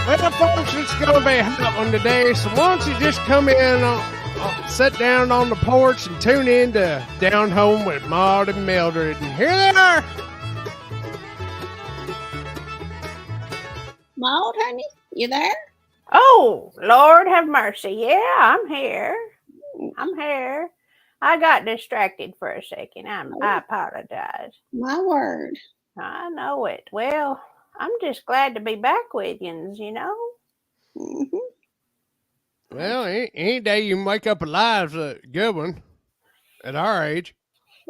Well, folks, it's going to be a hot one today, so why don't you just come in, sit down on the porch and tune in to Down Home with Maud and Mildred. And here they are. Maud, honey, you there? Oh, Lord have mercy. Yeah, I'm here. I got distracted for a second. I apologize. My word. I know it. Well, I'm just glad to be back with you, you know. Mm-hmm. Well, any day you wake up alive's a good one at our age.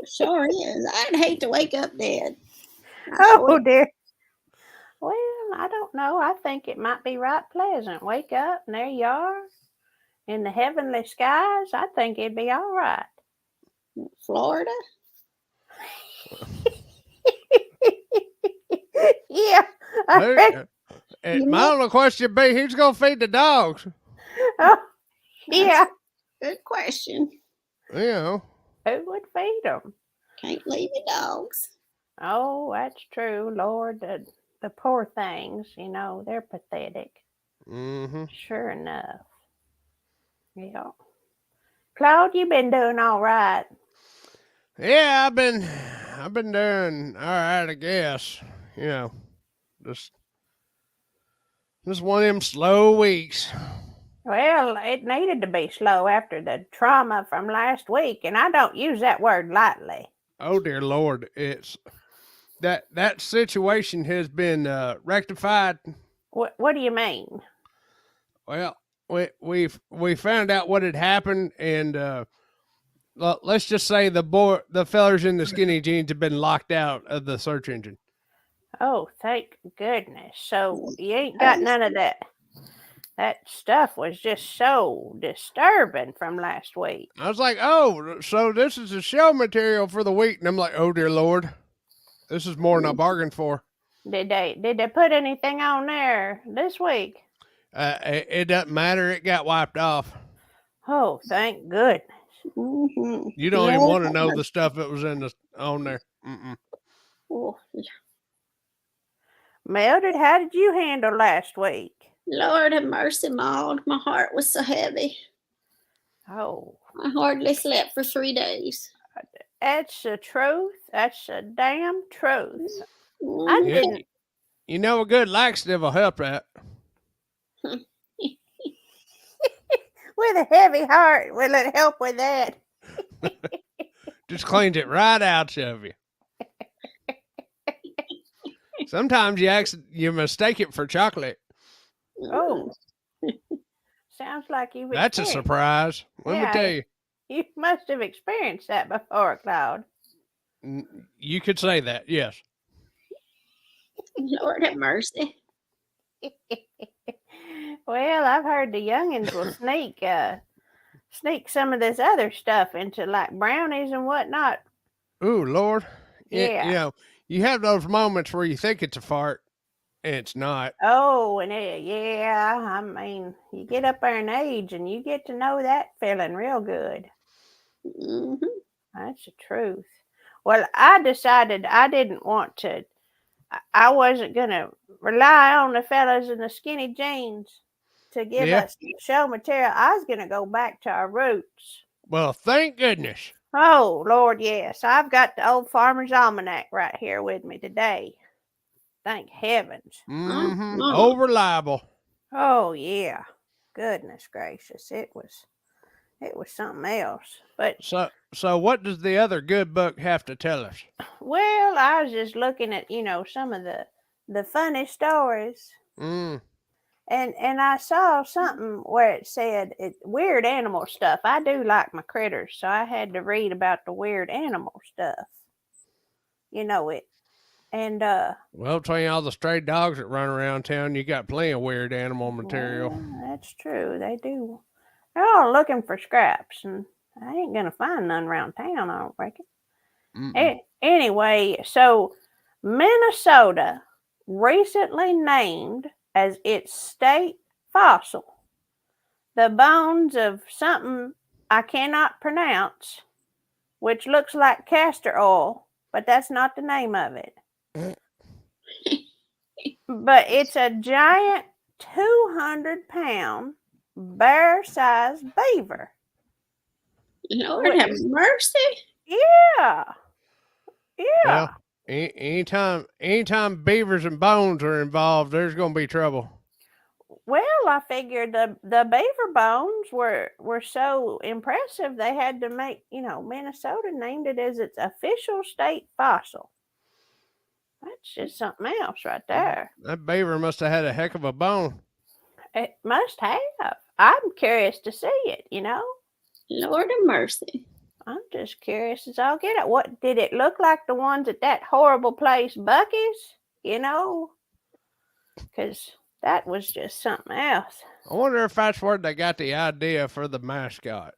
Sure is. I'd hate to wake up dead. Oh, dear. Well, I don't know. I think it might be right pleasant. Wake up and there you are in the heavenly skies. I think it'd be all right. Florida? Yeah. My only question would be, who's going to feed the dogs? Oh, yeah. Good question. You know. Who would feed them? Can't leave your dogs. Oh, that's true. Lord, the poor things, you know, they're pathetic. Mm-hmm. Sure enough. Yeah. Claude, you been doing all right? Yeah, I've been doing all right, I guess. You know, just one of them slow weeks. Well, it needed to be slow after the trauma from last week, and I don't use that word lightly. Oh dear Lord, it's that situation has been rectified. What do you mean? Well, we found out what had happened, and let's just say the fellers in the skinny jeans have been locked out of the search engine. Oh, thank goodness. So you ain't got none of that. That stuff was just so disturbing from last week. I was like, oh, so this is the show material for the week. And I'm like, oh, dear Lord, this is more than I bargained for. Did they put anything on there this week? It doesn't matter. It got wiped off. Oh, thank goodness. Mm-hmm. You don't even want to know the stuff that was on there. Mm-mm. Oh, Mildred, how did you handle last week? Lord have mercy, Maud. My heart was so heavy. Oh. I hardly slept for 3 days. That's the truth. That's the damn truth. Mm-hmm. I didn't. You know, a good laxative will help that. With a heavy heart, will it help with that? Just cleans it right out of you. Sometimes you mistake it for chocolate. Oh. Sounds like you've That's a surprise. Let me tell you. You must have experienced that before, Claude. You could say that, yes. Lord have mercy. Well, I've heard the youngins will sneak some of this other stuff into like brownies and whatnot. Ooh, Lord. Yeah. You know, you have those moments where you think it's a fart and it's not. Oh, and yeah, I mean, you get up there in age and you get to know that feeling real good. Mm-hmm. That's the truth. Well, I decided I didn't want to. I wasn't going to rely on the fellas in the skinny jeans to give us show material. I was going to go back to our roots. Well, thank goodness. Oh, Lord, yes. I've got the old Farmer's Almanac right here with me today. Thank heavens. Mm-hmm. Oh, reliable. Oh, yeah. Goodness gracious. It was something else. But so what does the other good book have to tell us? Well, I was just looking at, some of the funny stories. Mm. And I saw something where it said weird animal stuff. I do like my critters, so I had to read about the weird animal stuff. You know it. And well, between all the stray dogs that run around town, you got plenty of weird animal material. Well, that's true. They do. They're all looking for scraps, and I ain't gonna find none around town, I don't reckon. Anyway, so Minnesota recently named as its state fossil the bones of something I cannot pronounce, which looks like castor oil, but that's not the name of it. But it's a giant 200-pound bear-sized beaver. Lord have mercy. Yeah. Yeah. Well, anytime beavers and bones are involved, there's going to be trouble. Well, I figured the beaver bones were so impressive they had to make, Minnesota named it as its official state fossil. That's just something else right there. That beaver must have had a heck of a bone. It must have. I'm curious to see it, Lord of mercy. I'm just curious as I'll get it. What did it look like? The ones at that horrible place, Bucky's? Because that was just something else. I wonder if that's where they got the idea for the mascot.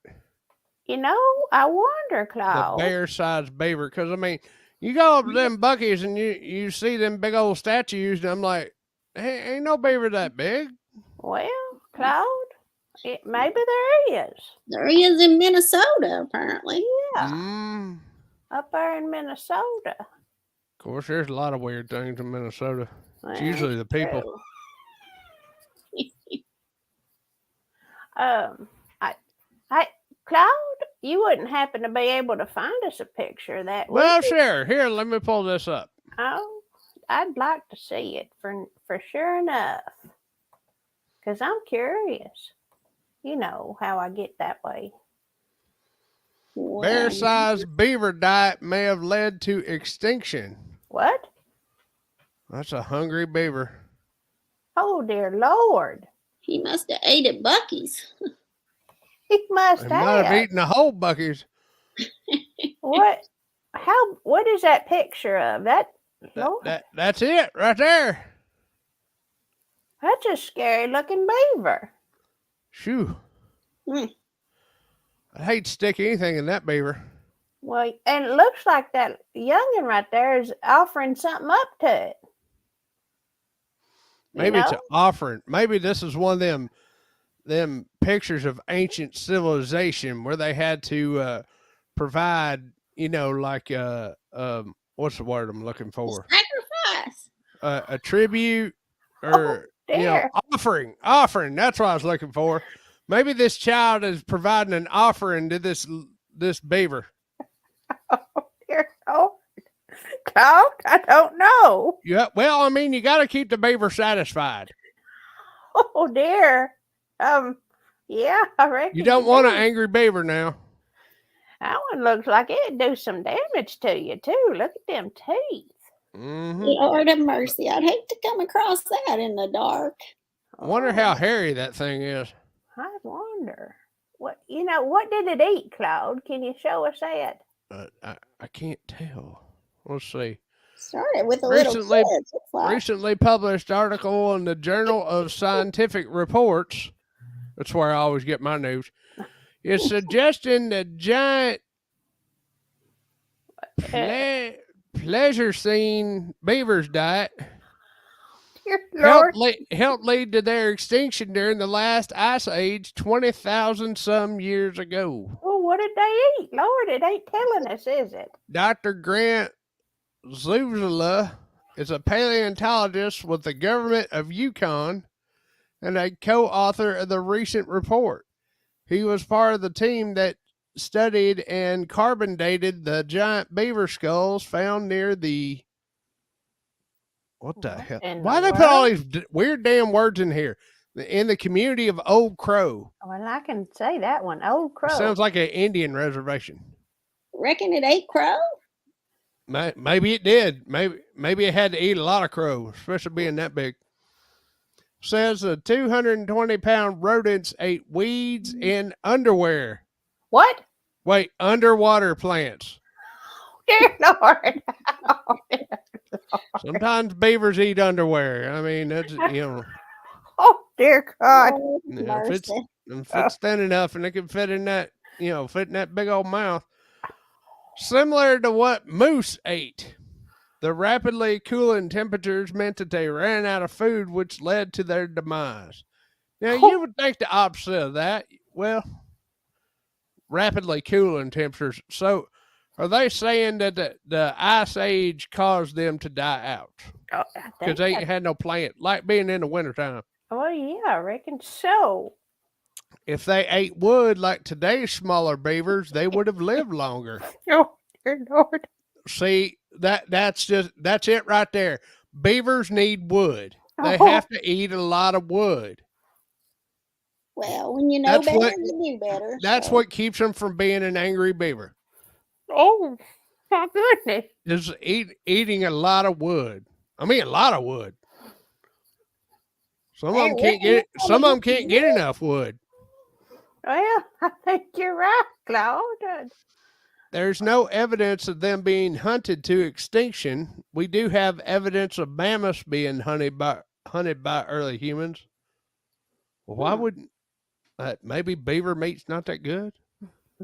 I wonder, Claude. The bear-sized beaver. Because, I mean, you go up to them Bucky's and you see them big old statues, and I'm like, hey, ain't no beaver that big. Well, Claude, maybe there is. There he is in Minnesota, apparently. Yeah. Up there in Minnesota. Of course, there's a lot of weird things in Minnesota. Well, It's usually the people. Claude, you wouldn't happen to be able to find us a picture of that, would Well, you? sure. Here, let me pull this up. Oh, I'd like to see it for sure enough. Because I'm curious. You know how I get that way. Wow. Bear-sized beaver diet may have led to extinction. What? That's a hungry beaver. Oh, dear Lord. He must have ate at Bucky's. He must They might have have. eaten the whole Bucky's. What? What is that picture of? Lord, That's it right there. that's a scary looking beaver. Shoo. Hmm. I'd hate to stick anything in that beaver. Well, and it looks like that youngin right there is offering something up to it. Maybe it's an offering. Maybe this is one of them pictures of ancient civilization where they had to provide, like what's the word I'm looking for? Sacrifice. A tribute or offering. That's what I was looking for. Maybe this child is providing an offering to this beaver. Dear Lord. Cloud? I don't know. Yeah, well, I mean, you got to keep the beaver satisfied. Oh dear. Yeah, I reckon. You don't want an angry beaver now. That one looks like it'd do some damage to you too. Look at them teeth. Mm-hmm. Lord of mercy. I'd hate to come across that in the dark. I wonder how hairy that thing is. I wonder. What did it eat, Claude? Can you show us that? I can't tell. Let's see. Started with a little kid. Looks like. Recently published article in the Journal of Scientific Reports. That's where I always get my news. It's suggesting that giant pleasure scene beaver's diet helped lead to their extinction during the last ice age 20,000 some years ago. Well, what did they eat? Lord, it ain't telling us, is it? Dr. Grant Zuzula is a paleontologist with the government of Yukon and a co-author of the recent report. He was part of the team that studied and carbon dated the giant beaver skulls found near the... What the hell? Why do they put all these weird damn words in here? In the community of Old Crow. Well, I can say that one. Old Crow. It sounds like an Indian reservation. Reckon it ate crow? Maybe it did. Maybe it had to eat a lot of crow, especially being that big. Says the 220-pound rodents ate weeds and underwear. What? Wait, underwater plants. Dear Lord. Oh, dear Lord. Sometimes beavers eat underwear. I mean, that's, Oh, dear God. Oh, if it's thin enough and it can fit in that, fit in that big old mouth. Similar to what moose ate. The rapidly cooling temperatures meant that they ran out of food, which led to their demise. Now, you would think the opposite of that. Well, rapidly cooling temperatures. So, are they saying that the ice age caused them to die out? Because they ain't had no plant, like being in the wintertime. Oh, yeah, I reckon so. If they ate wood like today's smaller beavers, they would have lived longer. Oh, dear Lord. See, that's it right there. Beavers need wood. They Oh, have to eat a lot of wood. Well, when you know That's better, what you do better. that's So what keeps them from being an angry beaver. oh, my goodness. Is eating a lot of wood. I mean, a lot of wood. Some of hey, them can't well, get. Some of them can't get enough wood. Well, I think you're right, Claude. There's no evidence of them being hunted to extinction. We do have evidence of mammoths being hunted by early humans. Well, why wouldn't maybe beaver meat's not that good?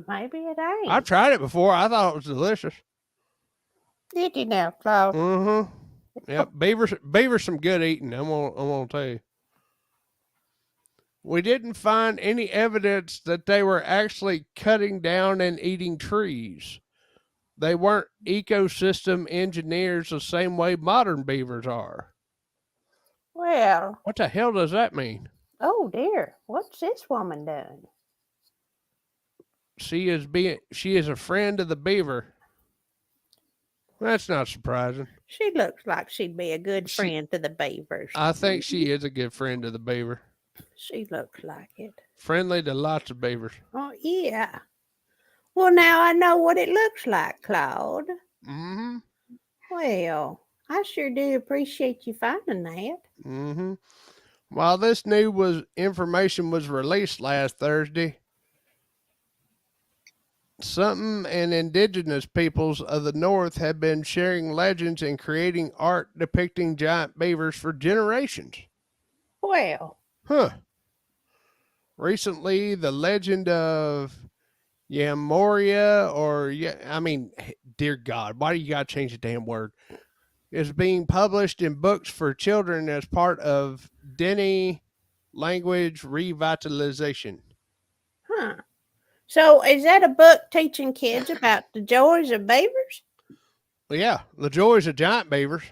Maybe it ain't. I've tried it before. I thought it was delicious. Did you now, Claude? Yep, beaver's some good eating. I'm gonna tell you. We didn't find any evidence that they were actually cutting down and eating trees. They weren't ecosystem engineers the same way modern beavers are. Well, What the hell does that mean? oh dear, what's this woman doing? She is a friend of the beaver. That's not surprising. She looks like she'd be a good She- friend to the beavers. I think she is a good friend of the beaver. She looks like it. Friendly to lots of beavers. Oh, yeah. Well, now I know what it looks like, Claude. Mm-hmm. Well, I sure do appreciate you finding that. Mm-hmm. While this information was released last Thursday, some and indigenous peoples of the North have been sharing legends and creating art depicting giant beavers for generations. Well, Huh. Recently, the legend of Yamoria, dear God, why do you got to change the damn word? Is being published in books for children as part of Dene language revitalization. huh. So is that a book teaching kids about the joys of beavers? Well, yeah, the joys of giant beavers.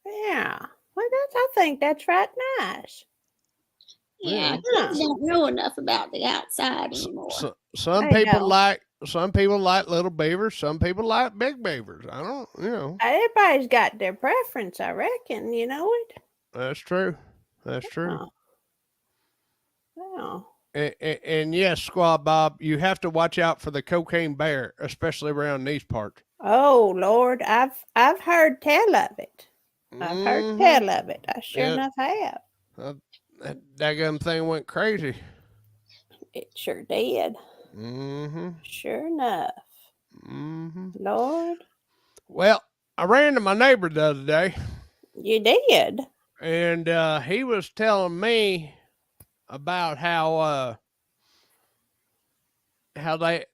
Yeah. Well, I think that's right nice. yeah, Yeah. kids don't know enough about the outside anymore. Some I people know. like little beavers. Some people like big beavers. I don't. Everybody's got their preference, I reckon. You know it? That's true. That's true. Oh. Oh. And yes, Squaw Bob, you have to watch out for the cocaine bear, especially around these parts. Oh Lord, I've heard tell of it. I've heard tell of it. I sure Yeah. enough have. That daggum thing went crazy. It sure did. Mm-hmm. Sure enough. Mm-hmm. Lord, Well, I ran to my neighbor the other day, you did. and he was telling me about how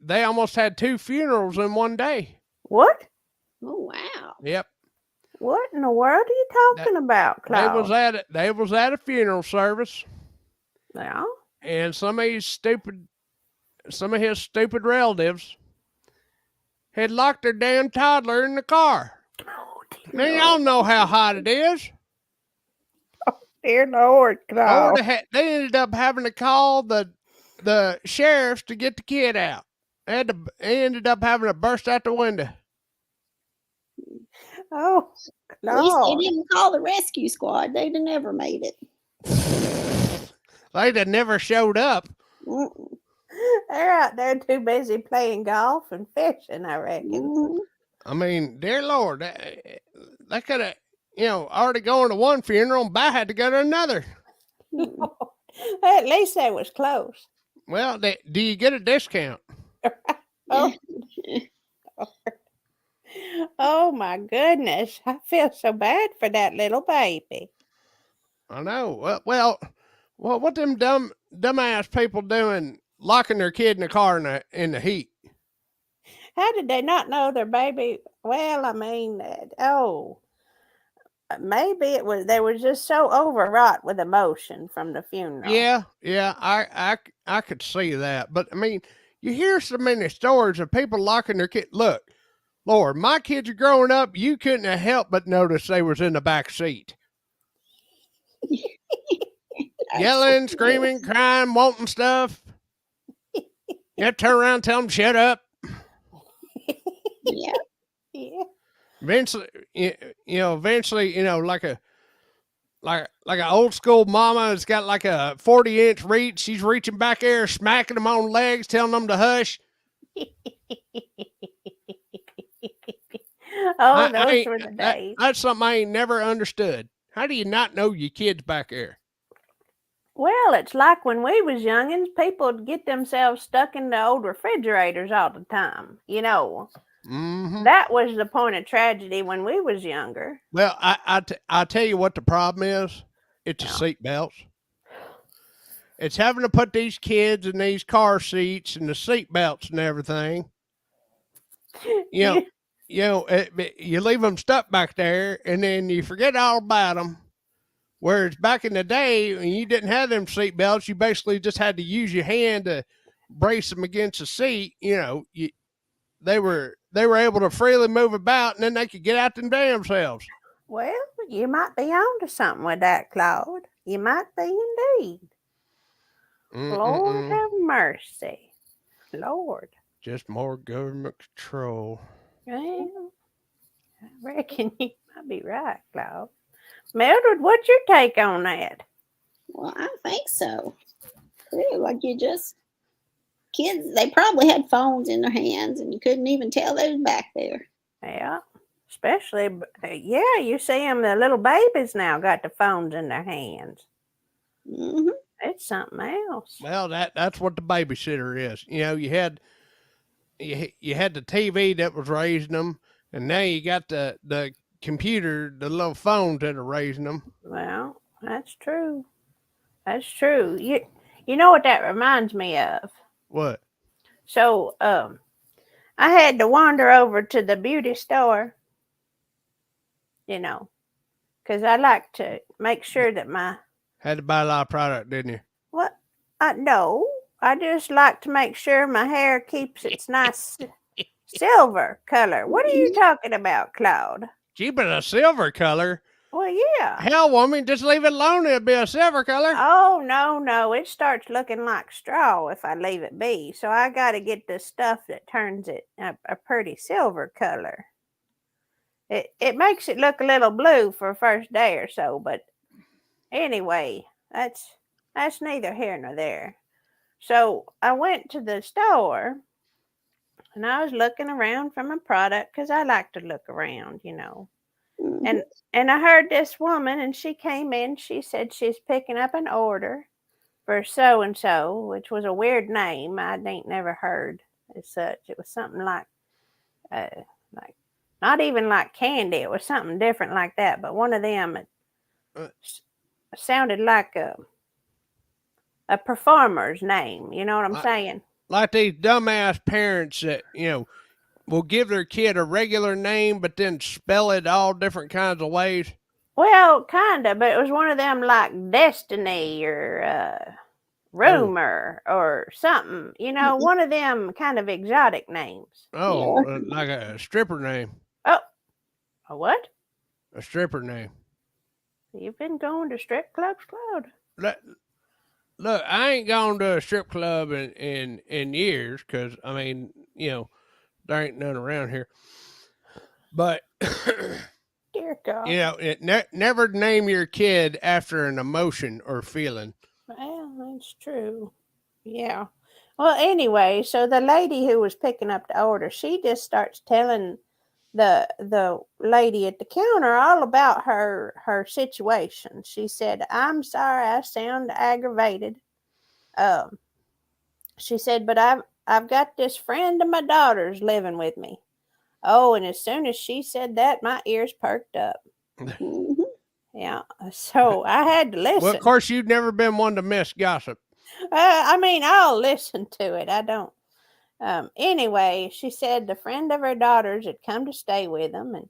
they almost had 2 funerals in one day. What? Oh wow! Yep. What in the world are you talking about, They Claude? was at a funeral service, Yeah. and some of his stupid relatives had locked their damn toddler in the car. Oh, Now y'all know how hot it is. dear Lord, Claude. They ended up having to call the sheriffs to get the kid out. They ended up having to burst out the window. Oh, At least they Claude. didn't call the rescue squad. They'd have never made it. They'd have never showed up. Mm-mm. They're out there too busy playing golf and fishing, I reckon. Mhm. I mean, dear Lord, they could have, already gone to one funeral and I had to go to another. At least they was close. Well, do you get a discount? Oh. Oh my goodness. I feel so bad for that little baby. I know. Well, what them dumbass people doing, locking their kid in the car in the heat? How did they not know their baby? Well, I mean, maybe they were just so overwrought with emotion from the funeral. Yeah, I could see that. But I mean, you hear so many stories of people locking their kid. Look, Lord, my kids are growing up. You couldn't have helped but notice they was in the back seat. yelling, screaming, crying, wanting stuff. You have to turn around and tell them shut up. Yeah. Yeah. Eventually, like an old school mama that's got like a 40-inch reach. She's reaching back there, smacking them on legs, telling them to hush. Oh, those were the days. That's something I ain't never understood. How do you not know your kids back there? Well, it's like when we was youngins, people would get themselves stuck in the old refrigerators all the time. Mm-hmm. That was the point of tragedy when we was younger. Well, I tell you what the problem is. It's the seat belts. It's having to put these kids in these car seats and the seat belts and everything. You leave them stuck back there, and then you forget all about them. Whereas back in the day, when you didn't have them seat belts, you basically just had to use your hand to brace them against the seat. They were able to freely move about, and then they could get out them damn selves. Well, you might be on to something with that, Claude. You might be indeed. Lord have mercy. Lord. Just more government control. Well, I reckon you might be right, Claude. Mildred, what's your take on that? Well, I think so. Like kids, they probably had phones in their hands and you couldn't even tell they was back there. Yeah, especially, you see them, the little babies now got the phones in their hands. Mm-hmm. It's something else. Well, that's what the babysitter is. You had the TV that was raising them, and now you got the computer, the little phones that are raising them. Well, that's true. That's true. You know what that reminds me of? What? So, I had to wander over to the beauty store, because I like to make sure that Had to buy a lot of product, didn't you? What? No, I just like to make sure my hair keeps its nice silver color. What are you talking about, Claude? Keep it a silver color. Well, yeah. Hell, woman, just leave it alone. It'll be a silver color. Oh, no. It starts looking like straw if I leave it be. So I got to get the stuff that turns it a pretty silver color. It makes it look a little blue for the first day or so. But anyway, that's neither here nor there. So I went to the store and I was looking around for my product because I like to look around, Mm-hmm. And I heard this woman, and she came in. She said she's picking up an order for so and so, which was a weird name I ain't never heard as such. It was something like not even like candy. It was something different like that. But one of them sounded like a performer's name. You know what I'm saying? Like these dumbass parents that will give their kid a regular name, but then spell it all different kinds of ways. Well, kind of, but it was one of them like Destiny or Rumor or something. One of them kind of exotic names. Oh, like a stripper name. Oh, a what? A stripper name. You've been going to strip clubs, Claude? Look, I ain't gone to a strip club in years because, there ain't none around here. But, dear God. Never name your kid after an emotion or feeling. Well, that's true. Yeah. Well, anyway, so the lady who was picking up the order, she just starts telling the lady at the counter all about her situation. She said, "I'm sorry, I sound aggravated." She said, "But I've got this friend of my daughter's living with me." Oh, and as soon as she said that, my ears perked up. Mm-hmm. Yeah, so I had to listen. Well, of course, you've never been one to miss gossip. I'll listen to it. I don't. Anyway, she said the friend of her daughters had come to stay with them, and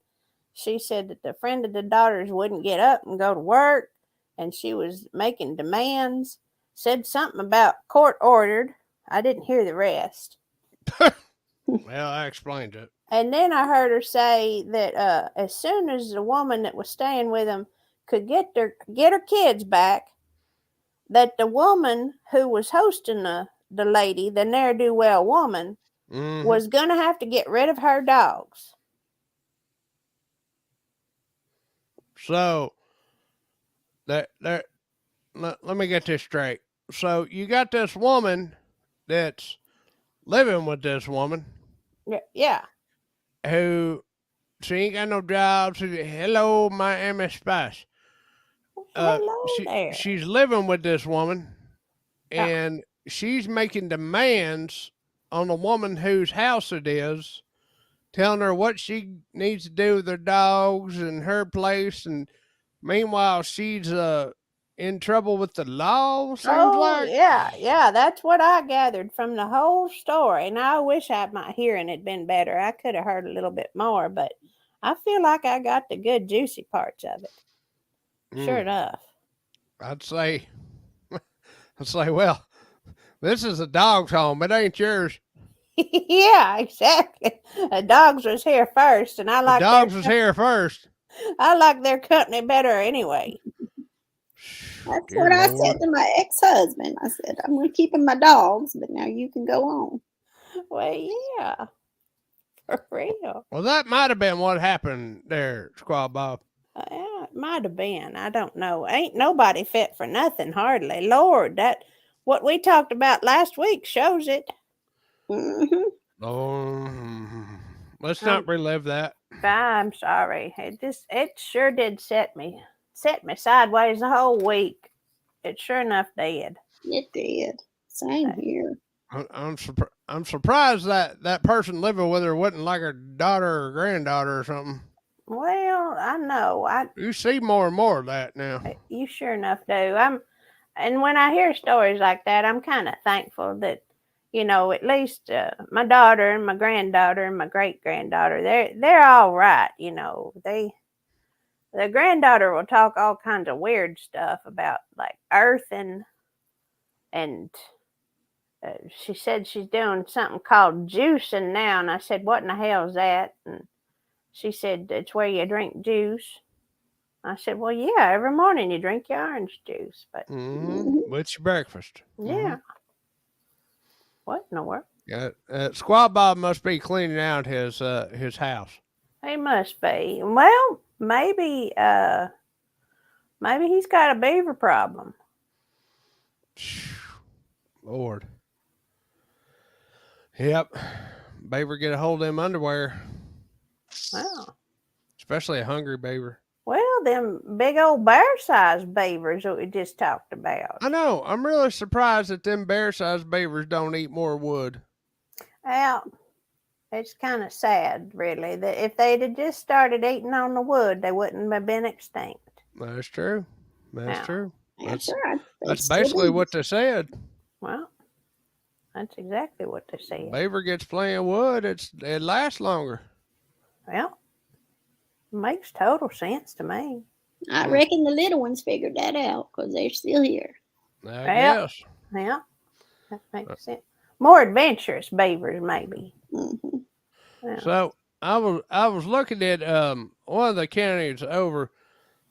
she said that the friend of the daughters wouldn't get up and go to work, and she was making demands, said something about court ordered. I didn't hear the rest. Well, I explained it. And then I heard her say that as soon as the woman that was staying with them could get her kids back, that the woman who was hosting the lady, the ne'er-do-well woman, was going to have to get rid of her dogs. So, let me get this straight. So, you got this woman that's living with this woman Yeah. who she ain't got no job. Hello, Miami Spice. Hello there. She's living with this woman, Yeah. and she's making demands on the woman whose house it is, telling her what she needs to do with her dogs and her place. And meanwhile, she's in trouble with the law. Seems like. Yeah, that's what I gathered from the whole story. And I wish my hearing had been better. I could have heard a little bit more, but I feel like I got the good juicy parts of it. Sure enough. I'd say, well, this is a dog's home. It ain't yours. Yeah, exactly. The dogs was here first, and I like the dogs was here first. I like their company better anyway. That's what I said to my ex-husband. I said, I'm going to keep my dogs, but now you can go on. Well, yeah. For real. Well, that might have been what happened there, Squaw Bob. Yeah, it might have been. I don't know. Ain't nobody fit for nothing, hardly. Lord, that what we talked about last week shows it. Oh, let's not relive that. I'm sorry. It sure did set me sideways the whole week. It sure enough did. It did. Same here. I'm surprised that person living with her wasn't like her daughter or granddaughter or something. Well, I know. You see more and more of that now. You sure enough do. And when I hear stories like that, I'm kind of thankful that, at least my daughter and my granddaughter and my great granddaughter, they're all right. The granddaughter will talk all kinds of weird stuff about like earth and she said she's doing something called juicing now, and I said, what in the hell is that? And she said, it's where you drink juice. I said, well, yeah, every morning you drink your orange juice. But what's your breakfast? Yeah. What in the world? Yeah, Squaw Bob must be cleaning out his house. He must be. Well, maybe he's got a beaver problem. Lord. Yep. Beaver get a hold of them underwear. Wow. Especially a hungry beaver. Well, them big old bear-sized beavers that we just talked about. I know. I'm really surprised that them bear-sized beavers don't eat more wood. Well, it's kind of sad, really, that if they'd have just started eating on the wood, they wouldn't have been extinct. That's true. That's true. That's right. That's basically what they said. Well, that's exactly what they said. Beaver gets plenty of wood, it lasts longer. Well, makes total sense to me. I reckon the little ones figured that out because they're still here. I guess. Yeah, that makes sense. More adventurous beavers, maybe. Yeah. So I was looking at one of the counties over.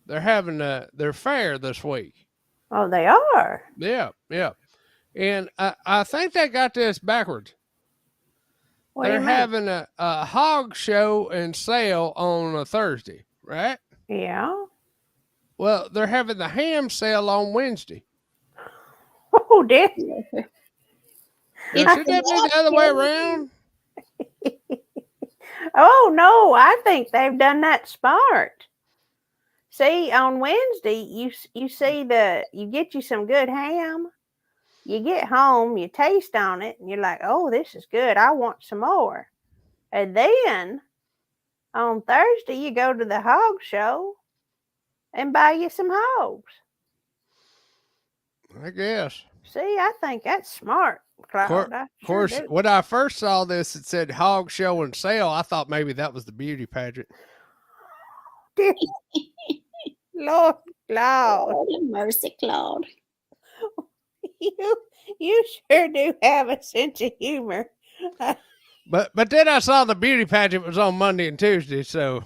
They're having their fair this week. Oh, they are. Yeah. And I think they got this backwards. They're having a hog show and sale on a Thursday, right? Yeah. Well, they're having the ham sale on Wednesday. Oh, dear. Shouldn't that be the other way around? Oh, no, I think they've done that smart. See, on Wednesday, you get you some good ham. You get home, you taste on it, and you're like, oh, this is good. I want some more. And then on Thursday, you go to the hog show and buy you some hogs. I guess. See, I think that's smart, Cloud. Of course, when I first saw this, it said hog show and sale. I thought maybe that was the beauty pageant. Lord, Claude. Oh, mercy, Claude. You sure do have a sense of humor. But then I saw the beauty pageant was on Monday and Tuesday, so.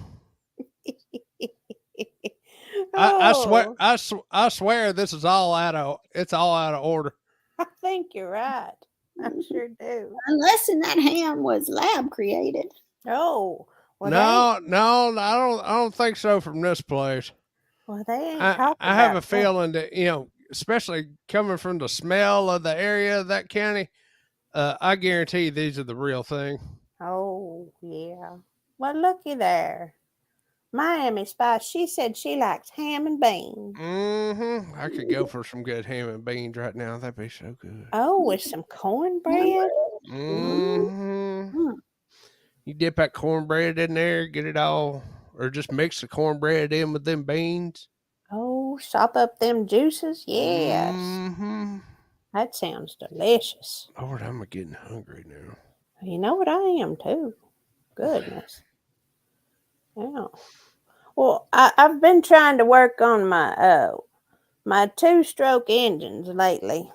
Oh, I swear this is all it's all out of order. I think you're right. I sure do. Unless that ham was lab created. Oh, well, No, I don't think so from this place. they ain't talking I have about a feeling that, especially coming from the smell of the area of that county, I guarantee these are the real thing. Oh, yeah. Well, looky there. Miami Spice, she said she likes ham and beans. Mm-hmm. I could go for some good ham and beans right now. That'd be so good. Oh, with some cornbread? Mm-hmm. Mm. You dip that cornbread in there, get it all, or just mix the cornbread in with them beans. Oh, sop up them juices? Yes. Mm-hmm. That sounds delicious. Lord, I'm getting hungry now. You know what, I am too. Goodness. Yeah. Well, I've been trying to work on my 2-stroke engines lately.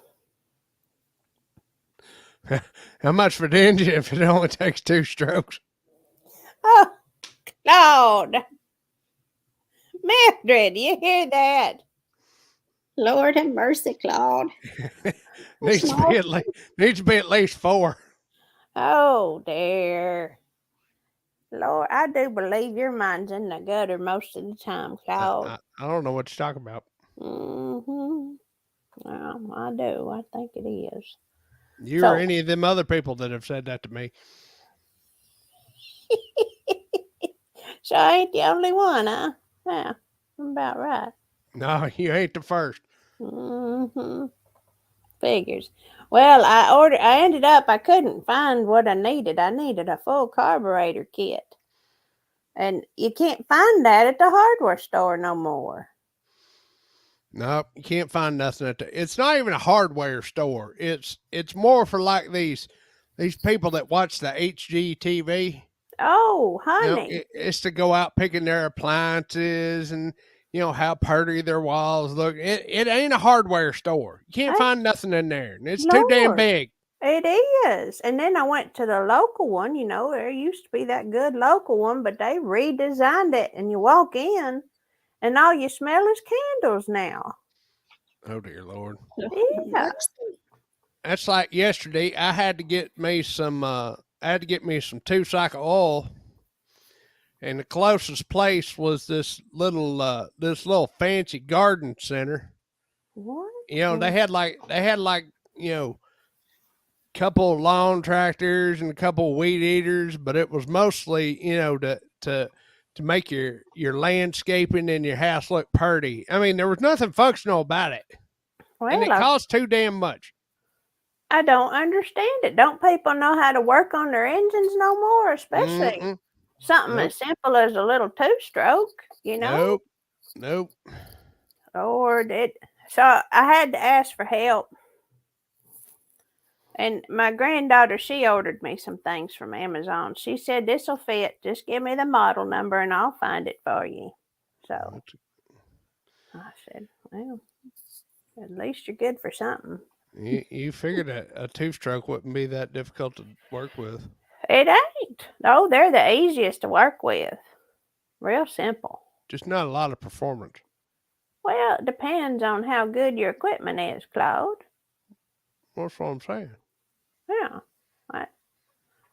How much for the engine if it only takes 2 strokes? Oh, Claude. Mildred, you hear that? Lord have mercy, Claude. needs to be at least 4. Oh, dear. Lord, I do believe your mind's in the gutter most of the time, Claude. I don't know what you're talking about. Mm-hmm. Well, I do. I think it is. You or any of them other people that have said that to me. So I ain't the only one, huh? Yeah, I'm about right. No, you ain't the first. Mm-hmm. Figures. Well, I ended up, I couldn't find what I needed. I needed a full carburetor kit. And you can't find that at the hardware store no more. Nope, you can't find nothing at the. It's not even a hardware store. It's more for like these people that watch the HGTV. Oh, honey. It's to go out picking their appliances and how pretty their walls look. It ain't a hardware store. You can't find nothing in there. And it's too damn big. It is. And then I went to the local one. There used to be that good local one, but they redesigned it. And you walk in, and all you smell is candles now. Oh, dear Lord. Yeah. That's like yesterday. I had to get me some 2-cycle oil. And the closest place was this little fancy garden center. What? They had like couple of lawn tractors and a couple of weed eaters, but it was mostly to make your landscaping and your house look pretty. I mean, there was nothing functional about it, and it cost too damn much. I don't understand it. Don't people know how to work on their engines no more, especially something as simple as a little 2-stroke? Nope. Lord, so I had to ask for help. And my granddaughter, she ordered me some things from Amazon. She said, "This'll fit. Just give me the model number and I'll find it for you." So I said, "Well, at least you're good for something." You figured a 2-stroke wouldn't be that difficult to work with. It ain't. Oh, they're the easiest to work with. Real simple. Just not a lot of performance. Well, it depends on how good your equipment is, Claude. That's what I'm saying. Yeah.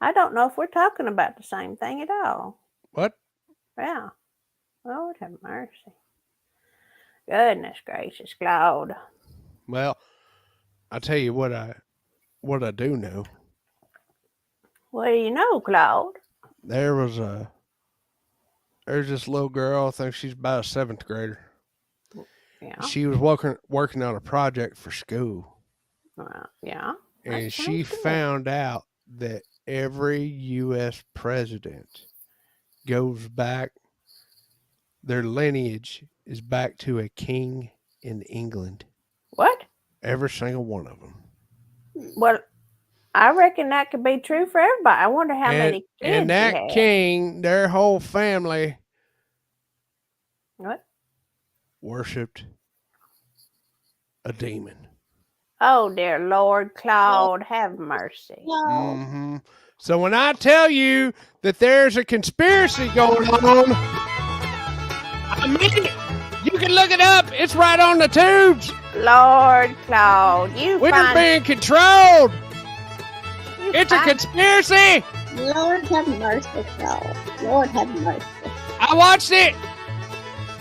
I don't know if we're talking about the same thing at all. What? Yeah. Lord have mercy. Goodness gracious, Claude. Well, I'll tell you what I do know. What do you know, Claude? There's this little girl, I think she's about a 7th grader. Yeah. She was working on a project for school. Yeah. And she found out that every U.S. president goes back, their lineage is back to a king in England. What? Every single one of them. Well, I reckon that could be true for everybody. I wonder how many kids and that king, their whole family, worshipped a demon. Oh, dear Lord, Claude, have mercy. Mm-hmm. So when I tell you that there's a conspiracy going on, I mean it. You can look it up. It's right on the tubes. Lord Claude, you We're find... being controlled. you It's a find- conspiracy. Lord have mercy, Claude. Lord have mercy. I watched it.